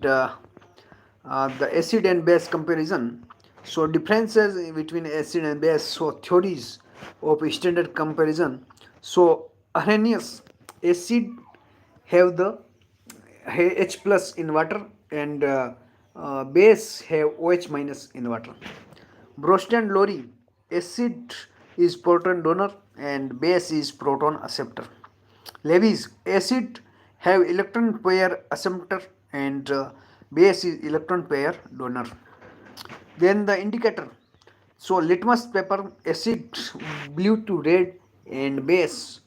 the acid and base comparison. So differences between acid and base. So theories of standard comparison. So Arrhenius acid have the H plus in water, and base have OH minus in water. Bronsted Lowry acid is proton donor and base is proton acceptor. Lewis acid have electron pair acceptor, and base is electron pair donor. Then the indicator. So litmus paper acid blue to red and base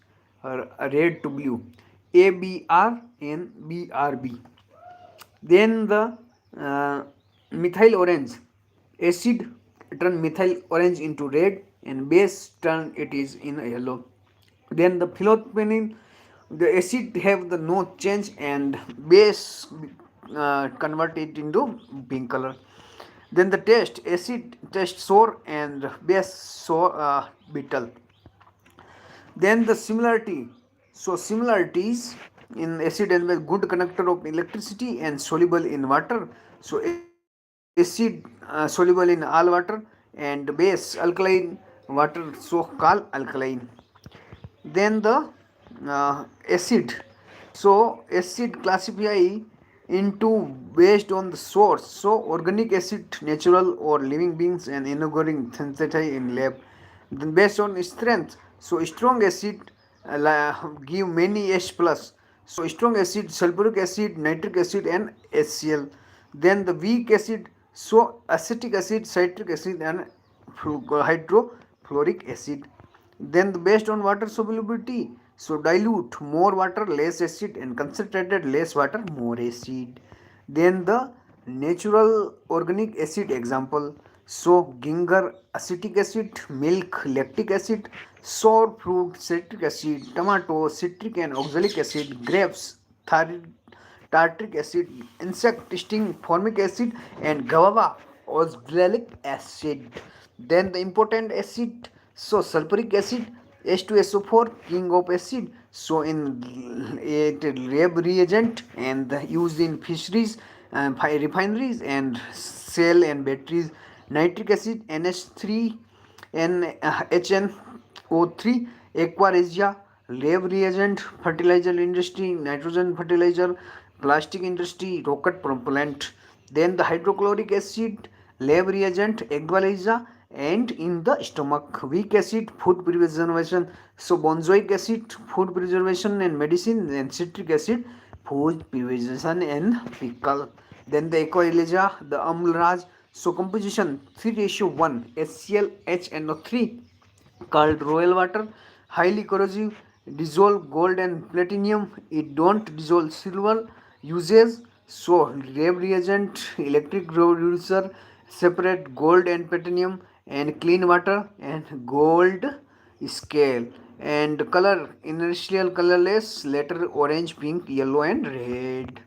red to blue. ABR and BRB. Then the uh, methyl orange acid turn methyl orange into red and base turn it is in yellow. Then the phyllopenene, the acid have the no change and base convert it into pink color. Then the taste acid taste sour and base sour bitter. Then the similarity. So similarities in acid and base, good conductor of electricity and soluble in water. So acid soluble in all water, and base alkaline water, so called alkaline. Then the acid. So acid classify into based on the source. So organic acid, natural or living beings, and inorganic synthesized in lab. Then based on strength. So strong acid give many H plus. So strong acid, sulfuric acid, nitric acid, and HCl. Then the weak acid. So acetic acid, citric acid, and hydrofluoric acid. Then based on water solubility, so dilute more water less acid, and concentrated less water more acid. Then the natural organic acid example. So ginger acetic acid, milk lactic acid, sour fruit citric acid, tomato citric and oxalic acid, grapes tartric acid, insect sting formic acid, and guava oxalic acid. Then the important acid. So sulfuric acid H2SO4 king of acid. So in it lab reagent and used in fisheries, refineries and cell and batteries. Nitric acid NH3 HNO3 aqua lab reagent, fertilizer industry, nitrogen fertilizer, plastic industry, rocket propellant. Then the hydrochloric acid lab reagent, Egwaliza, and in the stomach. Weak acid, food preservation. So benzoic acid, food preservation and medicine, and citric acid, food preservation and pickle. Then the Equaliza, the Amlraj. So composition 3:1 HCl HNO3 called royal water, highly corrosive, dissolve gold and platinum, it don't dissolve silver. Uses. So lab reagent, electric reducer, separate gold and platinum, and clean water and gold scale. And color initial colorless, later orange, pink, yellow, and red.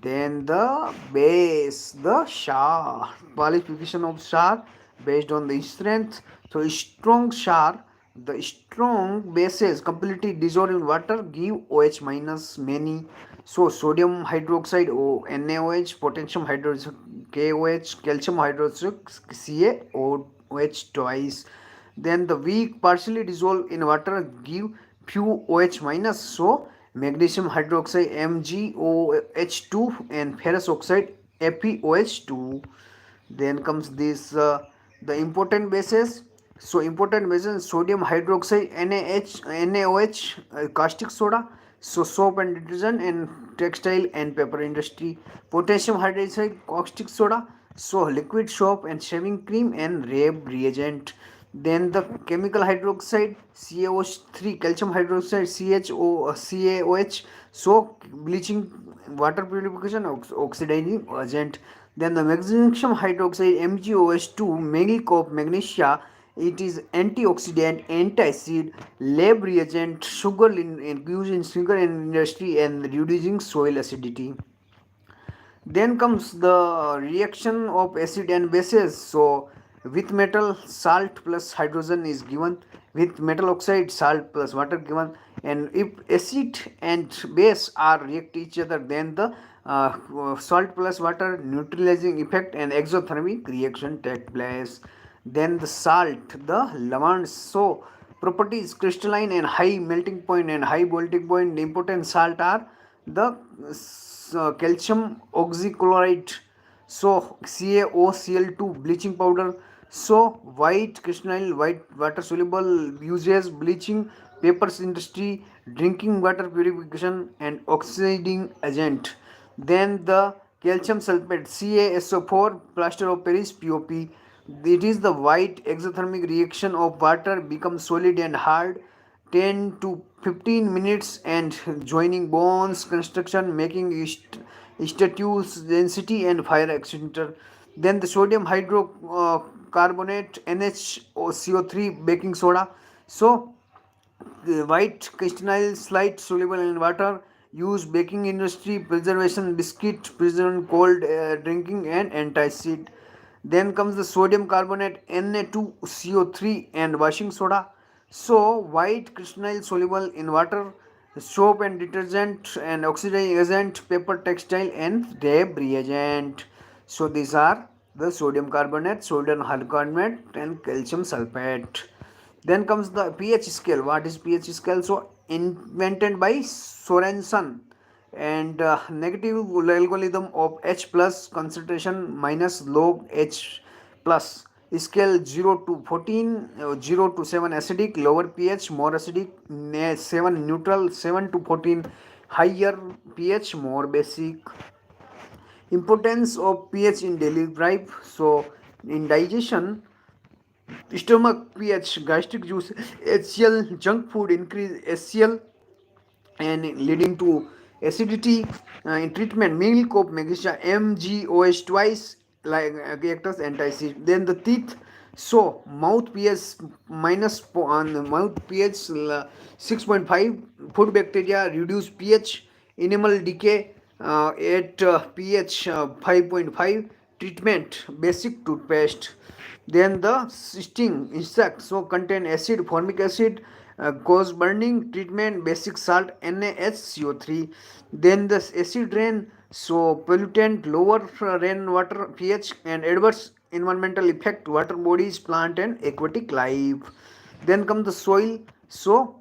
Then the base, the char, qualification of char based on the strength. So strong char, the strong bases completely dissolved in water give OH minus many. So sodium hydroxide O NaOH, potassium hydroxide KOH, calcium hydroxide CaOH twice. Then the weak partially dissolved in water give few OH minus. So magnesium hydroxide MgOH2 and ferrous oxide FeOH2. Then comes this the important bases. So important bases: sodium hydroxide NaOH, caustic soda, so soap and detergent and textile and paper industry. Potassium hydroxide caustic soda, so liquid soap and shaving cream and rab reagent. Then the chemical hydroxide CaO3, calcium hydroxide CaOH, so bleaching, water purification, oxidizing agent. Then the magnesium hydroxide MgOH2, milk of magnesia, it is antioxidant, antacid, lab reagent, sugar used in sugar industry and reducing soil acidity. Then comes the reaction of acid and bases. So with metal, salt plus hydrogen is given. With metal oxide, salt plus water given. And if acid and base are react each other, then the salt plus water neutralizing effect and exothermic reaction take place. Then the salt, the lavand, so properties crystalline and high melting point and high boiling point. The important salt are the calcium oxychloride, so CaOCl2 bleaching powder, so white crystalline white water soluble uses bleaching, papers industry, drinking water purification and oxidizing agent. Then the calcium sulfate CaSO4 plaster of Paris POP. It is the white exothermic reaction of water becomes solid and hard 10 to 15 minutes and joining bonds construction making statues density and fire extinguisher. Then the sodium hydrocarbonate NHCO3 baking soda, so the white crystalline slight soluble in water use baking industry preservation biscuit preservation cold drinking and antacid. Then comes the sodium carbonate Na2CO3 and washing soda, so white crystalline soluble in water, soap and detergent and oxidizing agent, paper textile and deb reagent. So these are the sodium carbonate, sodium carbonate and calcium sulfate. Then comes the pH scale. What is pH scale? So invented by Sorensen, and negative algorithm of H plus concentration minus log H plus scale 0 to 14, 0 to 7 acidic, lower pH more acidic, 7 neutral, 7 to 14 higher pH more basic. Importance of pH in daily life. So in digestion, stomach pH, gastric juice, HCl, junk food increase HCl and leading to acidity. In treatment, milk of magnesia MgOH twice like act as antacid. Then the teeth, so mouth pH minus on the mouth pH 6.5, food bacteria reduce pH, enamel decay at pH 5.5. Treatment, basic toothpaste. Then the sting insect, so contain acid, formic acid, cause burning. Treatment, basic salt NaHCO3. Then the acid rain, so pollutant, lower rainwater pH and adverse environmental effect, water bodies, plant and aquatic life. Then come the soil, so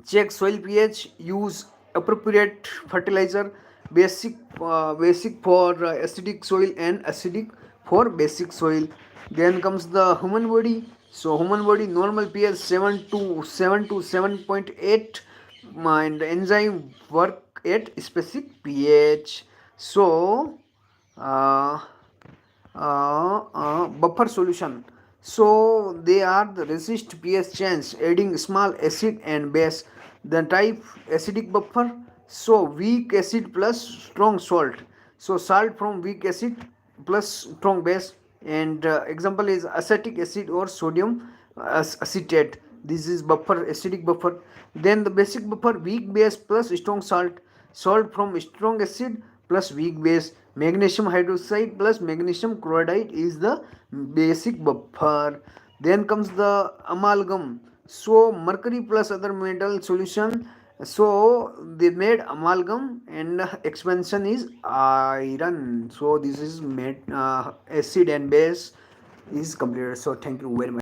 check soil pH, use appropriate fertilizer, basic for acidic soil and acidic for basic soil. Then comes the human body, so human body normal pH 7 to 7.8, and enzyme work at specific pH. So uh, buffer solution, so they are the resist pH change adding small acid and base. The type acidic buffer, so weak acid plus strong salt, so salt from weak acid plus strong base, and example is acetic acid or sodium acetate. This is buffer, acidic buffer. Then the basic buffer, weak base plus strong salt, salt from strong acid plus weak base. Magnesium hydroxide plus magnesium chloride is the basic buffer. Then comes the amalgam, so mercury plus other metal solution, so they made amalgam and expansion is iron. So this is made acid and base is completed. So thank you very much.